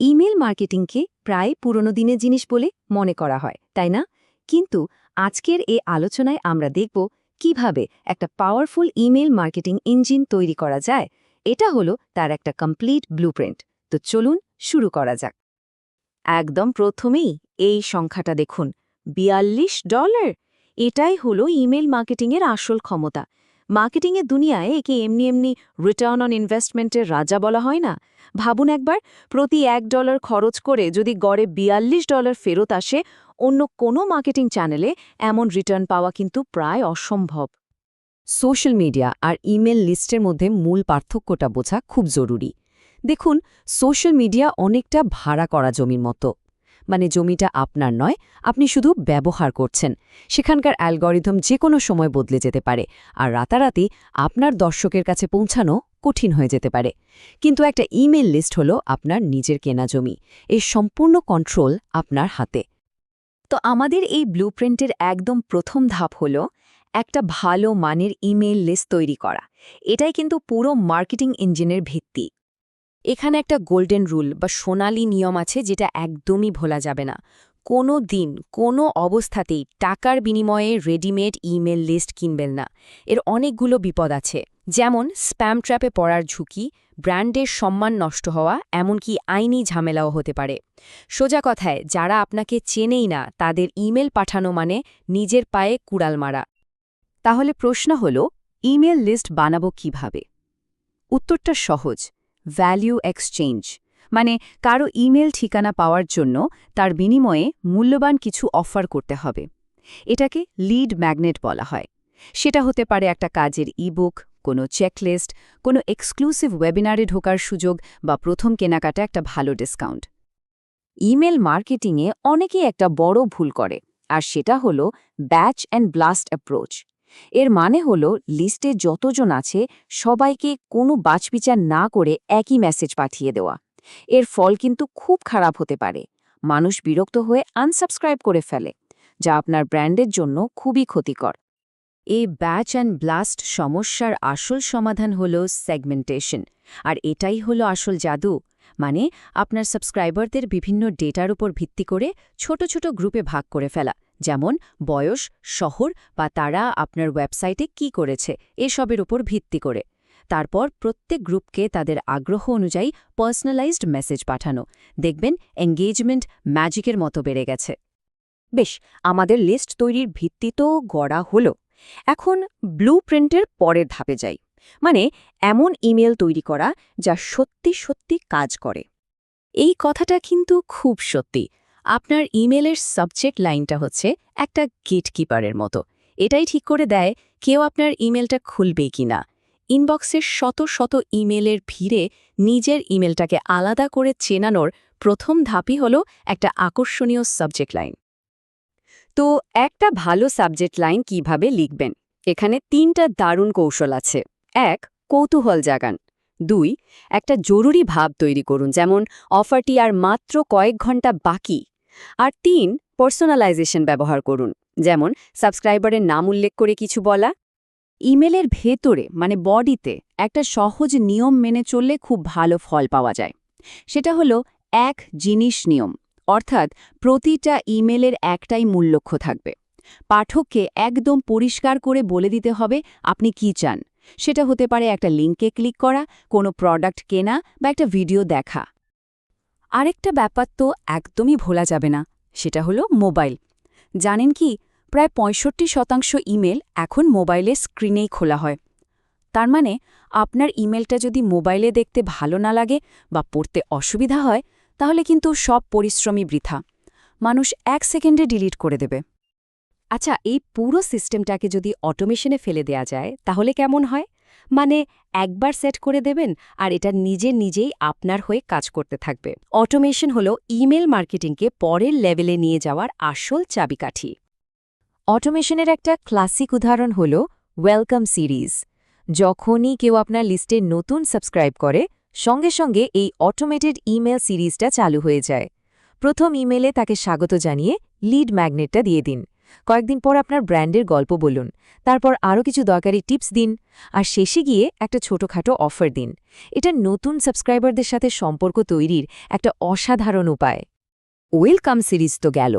Email মার্কেটিংকে প্রায় পুরনো দিনের জিনিস বলে মনে করা হয় তাই না? কিন্তু আজকের এই আলোচনায় আমরা দেখব কিভাবে একটা পাওয়ারফুল ইমেল মার্কেটিং ইঞ্জিন তৈরি করা যায়। এটা হলো তার একটা কমপ্লিট ব্লুপ্রিন্ট। তো চলুন শুরু করা যাক। একদম প্রথমেই এই সংখ্যাটা দেখুন, $42। এটাই হলো ইমেল মার্কেটিংয়ের আসল ক্ষমতা। মার্কেটিংয়ের দুনিয়ায় একে এমনি এমনি রিটার্ন অন ইনভেস্টমেন্টের রাজা বলা হয় না। ভাবুন একবার, প্রতি $1 খরচ করে যদি গড়ে $42 ফেরত আসে, অন্য কোনো মার্কেটিং চ্যানেলে এমন রিটার্ন পাওয়া কিন্তু প্রায় অসম্ভব। সোশ্যাল মিডিয়া আর ইমেল লিস্টের মধ্যে মূল পার্থক্যটা বোঝা খুব জরুরি। দেখুন, সোশ্যাল মিডিয়া অনেকটা ভাড়া করা জমির মতো। মানে জমিটা আপনার নয়, আপনি শুধু ব্যবহার করছেন। সেখানকার অ্যালগরিদম যে কোনো সময় বদলে যেতে পারে, আর রাতারাতি আপনার দর্শকের কাছে পৌঁছানো কঠিন হয়ে যেতে পারে। কিন্তু একটা ইমেল লিস্ট হলো আপনার নিজের কেনা জমি। এর সম্পূর্ণ কন্ট্রোল আপনার হাতে। তো আমাদের এই ব্লুপ্রিন্টের একদম প্রথম ধাপ হলো একটা ভালো মানের ইমেল লিস্ট তৈরি করা। এটাই কিন্তু পুরো মার্কেটিং ইঞ্জিনের ভিত্তি। এখানে একটা গোল্ডেন রুল বা সোনালী নিয়ম আছে, যেটা একদমই ভোলা যাবে না। কোনো দিন কোনো অবস্থাতেই টাকার বিনিময়ে রেডিমেড ইমেল লিস্ট কিনবেন না। এর অনেকগুলো বিপদ আছে, যেমন স্প্যাম ট্র্যাপে পড়ার ঝুঁকি, ব্র্যান্ডের সম্মান নষ্ট হওয়া, এমনকি আইনি ঝামেলাও হতে পারে। সোজা কথায়, যারা আপনাকে চেনেই না তাদের ইমেল পাঠানো মানে নিজের পায়ে কুড়াল মারা। তাহলে প্রশ্ন হলো, ইমেল লিস্ট বানাবো কিভাবে? উত্তরটা সহজ, ভ্যালু এক্সচেঞ্জ। মানে কারো ইমেল ঠিকানা পাওয়ার জন্য তার বিনিময়ে মূল্যবান কিছু অফার করতে হবে। এটাকে লিড ম্যাগনেট বলা হয়। সেটা হতে পারে একটা কাজের ইবুক, কোনো চেকলিস্ট, কোনো এক্সক্লুসিভ ওয়েবিনারে ঢোকার সুযোগ, বা প্রথম কেনাকাটা একটা ভালো ডিসকাউন্ট। ইমেল মার্কেটিংয়ে অনেকেই একটা বড় ভুল করে, আর সেটা হলো ব্যাচ অ্যান্ড ব্লাস্ট অ্যাপ্রোচ। এর মানে হলো লিস্টে যতজন আছে সবাইকে কোনো বাছবিচার না করে একই মেসেজ পাঠিয়ে দেওয়া। এর ফল কিন্তু খুব খারাপ হতে পারে। মানুষ বিরক্ত হয়ে আনসাবস্ক্রাইব করে ফেলে, যা আপনার ব্র্যান্ডের জন্য খুবই ক্ষতিকর। এই ব্যাচ অ্যান্ড ব্লাস্ট সমস্যার আসল সমাধান হল সেগমেন্টেশন, আর এটাই হলো আসল জাদু। মানে আপনার সাবস্ক্রাইবারদের বিভিন্ন ডেটার উপর ভিত্তি করে ছোট ছোট গ্রুপে ভাগ করে ফেলা, যেমন বয়স, শহর, বা তারা আপনার ওয়েবসাইটে কি করেছে এসবের উপর ভিত্তি করে। তারপর প্রত্যেক গ্রুপকে তাদের আগ্রহ অনুযায়ী পার্সোনালাইজড মেসেজ পাঠানো। দেখবেন এঙ্গেজমেন্ট ম্যাজিকের মতো বেড়ে গেছে। বেশ, আমাদের লিস্ট তৈরির ভিত্তি তো গড়া হলো। এখন ব্লুপ্রিন্টের পরের ধাপে যাই, মানে এমন ইমেল তৈরি করা যা সত্যি সত্যি কাজ করে। এই কথাটা কিন্তু খুব সত্যি। আপনার ইমেলের সাবজেক্ট লাইনটা হচ্ছে একটা গেটকিপারের মতো। এটাই ঠিক করে দেয় কেউ আপনার ইমেলটা খুলবে কিনা। ইনবক্সের শত শত ইমেলের ভিড়ে নিজের ইমেলটাকে আলাদা করে চেনানোর প্রথম ধাপই হলো একটা আকর্ষণীয় সাবজেক্ট লাইন। তো একটা ভালো সাবজেক্ট লাইন কিভাবে লিখবেন? এখানে 3টা দারুণ কৌশল আছে। 1. কৌতূহল জাগান। 2. একটা জরুরি ভাব তৈরি করুন, যেমন অফারটি আর মাত্র কয়েক ঘন্টা বাকি। আর 3. পার্সোনালাইজেশন ব্যবহার করুন, যেমন সাবস্ক্রাইবারের নাম উল্লেখ করে কিছু বলা। ইমেলের ভেতরে মানে বডিতে একটা সহজ নিয়ম মেনে চললে খুব ভালো ফল পাওয়া যায়। সেটা হলো এক জিনিস নিয়ম, অর্থাৎ প্রতিটা ইমেলের একটাই মূল লক্ষ্য থাকবে। পাঠককে একদম পরিষ্কার করে বলে দিতে হবে আপনি কি চান। সেটা হতে পারে একটা লিঙ্কে ক্লিক করা, কোনো প্রোডাক্ট কেনা, বা একটা ভিডিও দেখা। আরেকটা ব্যাপার তো একদমই ভোলা যাবে না, সেটা হলো মোবাইল। জানেন কি, প্রায় 65% ইমেল এখন মোবাইলের স্ক্রিনেই খোলা হয়। তার মানে আপনার ইমেলটা যদি মোবাইলে দেখতে ভালো না লাগে বা পড়তে অসুবিধা হয়, তাহলে কিন্তু সব পরিশ্রমই বৃথা। মানুষ 1 সেকেন্ডে ডিলিট করে দেবে। আচ্ছা, এই পুরো সিস্টেমটাকে যদি অটোমেশনে ফেলে দেয়া যায় তাহলে কেমন হয়? মানে একবার সেট করে দেবেন আর এটা নিজেই আপনার হয়ে কাজ করতে থাকবে। অটোমেশন হলো ইমেল মার্কেটিংকে পরের লেভেলে নিয়ে যাওয়ার আসল চাবিকাঠি। অটোমেশনের একটা ক্লাসিক উদাহরণ হল ওয়েলকাম সিরিজ। যখনই কেউ আপনার লিস্টে নতুন সাবস্ক্রাইব করে, সঙ্গে সঙ্গে এই অটোমেটেড ইমেল সিরিজটা চালু হয়ে যায়। প্রথম ইমেলে তাকে স্বাগত জানিয়ে লিড ম্যাগনেটটা দিয়ে দিন। কয়েকদিন পর আপনার ব্র্যান্ডের গল্প বলুন, তারপর আরও কিছু দরকারি টিপস দিন, আর শেষে গিয়ে একটা ছোটখাটো অফার দিন। এটা নতুন সাবস্ক্রাইবারদের সাথে সম্পর্ক তৈরির একটা অসাধারণ উপায়। ওয়েলকাম সিরিজ তো গেল,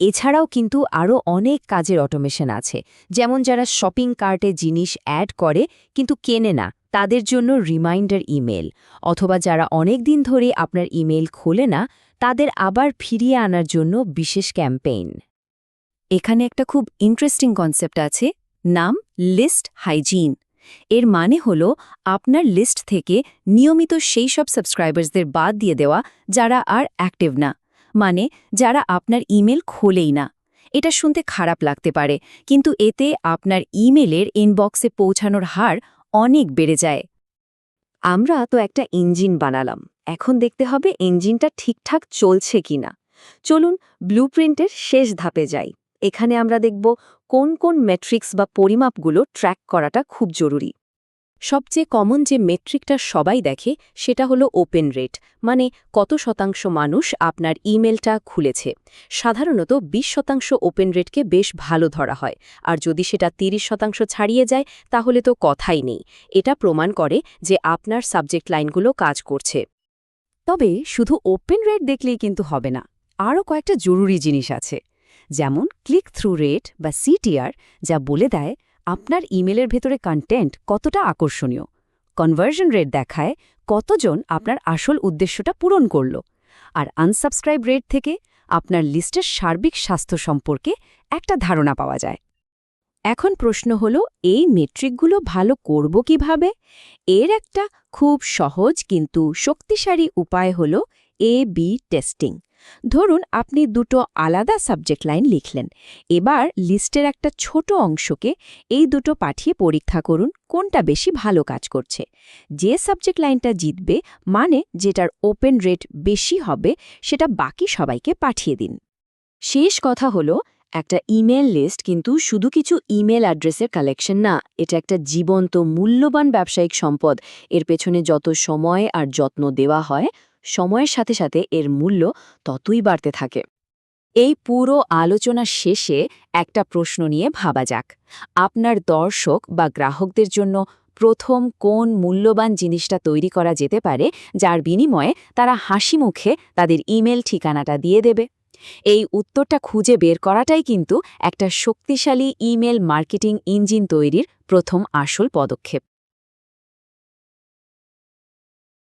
এছাড়াও কিন্তু আরও অনেক কাজের অটোমেশন আছে, যেমন যারা শপিং কার্টে জিনিস অ্যাড করে কিন্তু কেনে না, তাদের জন্য রিমাইন্ডার ইমেল, অথবা যারা অনেক দিন ধরে আপনার ইমেল খোলে না, তাদের আবার ফিরিয়ে আনার জন্য বিশেষ ক্যাম্পেইন। এখানে একটা খুব ইন্টারেস্টিং কনসেপ্ট আছে, নাম লিস্ট হাইজিন। এর মানে হলো আপনার লিস্ট থেকে নিয়মিত সেই সব সাবস্ক্রাইবার্সদের বাদ দিয়ে দেওয়া যারা আর অ্যাক্টিভ না, মানে যারা আপনার ইমেল খোলেই না। এটা শুনতে খারাপ লাগতে পারে, কিন্তু এতে আপনার ইমেলের ইনবক্সে পৌঁছানোর হার অনেক বেড়ে যায়। আমরা তো একটা ইঞ্জিন বানালাম, এখন দেখতে হবে ইঞ্জিনটা ঠিকঠাক চলছে কিনা। চলুন ব্লুপ্রিন্টের শেষ ধাপে যাই। এখানে আমরা দেখব কোন কোন মেট্রিক্স বা পরিমাপগুলো ট্র্যাক করাটা খুব জরুরি। সবচেয়ে কমন যে মেট্রিকটা সবাই দেখে সেটা হলো ওপেন রেট, মানে কত শতাংশ মানুষ আপনার ইমেলটা খুলেছে। সাধারণত 20% ওপেন রেটকে বেশ ভালো ধরা হয়, আর যদি সেটা 30% ছাড়িয়ে যায় তাহলে তো কথাই নেই। এটা প্রমাণ করে যে আপনার সাবজেক্ট লাইনগুলো কাজ করছে। তবে শুধু ওপেন রেট দেখলেই কিন্তু হবে না, আরও কয়েকটা জরুরি জিনিস আছে, যেমন ক্লিক থ্রু রেট বা সিটিআর, যা বলে দেয় আপনার ইমেলের ভেতরে কন্টেন্ট কতটা আকর্ষণীয়। কনভার্জন রেট দেখায় কতজন আপনার আসল উদ্দেশ্যটা পূরণ করল। আর আনসাবস্ক্রাইব রেট থেকে আপনার লিস্টের সার্বিক স্বাস্থ্য সম্পর্কে একটা ধারণা পাওয়া যায়। এখন প্রশ্ন হলো, এই মেট্রিকগুলো ভালো করব কিভাবে? এর একটা খুব সহজ কিন্তু শক্তিশালী উপায় হলো A/B টেস্টিং। ধরুন আপনি দুটো আলাদা সাবজেক্ট লাইন লিখলেন, এবার লিস্টের একটা ছোট অংশকে এই দুটো পাঠিয়ে পরীক্ষা করুন কোনটা বেশি ভালো কাজ করছে। যে সাবজেক্ট লাইনটা জিতবে, মানে যেটার ওপেন রেট বেশি হবে, সেটা বাকি সবাইকে পাঠিয়ে দিন। শেষ কথা হলো, একটা ইমেল লিস্ট কিন্তু শুধু কিছু ইমেল অ্যাড্রেসের কালেকশন না, এটা একটা জীবন্ত মূল্যবান ব্যবসায়িক সম্পদ। এর পেছনে যত সময় আর যত্ন দেওয়া হয়, সময়ের সাথে সাথে এর মূল্য ততই বাড়তে থাকে। এই পুরো আলোচনা শেষে একটা প্রশ্ন নিয়ে ভাবা যাক, আপনার দর্শক বা গ্রাহকদের জন্য প্রথম কোন মূল্যবান জিনিসটা তৈরি করা যেতে পারে, যার বিনিময়ে তারা হাসি মুখে তাদের ইমেল ঠিকানাটা দিয়ে দেবে? এই উত্তরটা খুঁজে বের করাটাই কিন্তু একটা শক্তিশালী ইমেল মার্কেটিং ইঞ্জিন তৈরির প্রথম আসল পদক্ষেপ।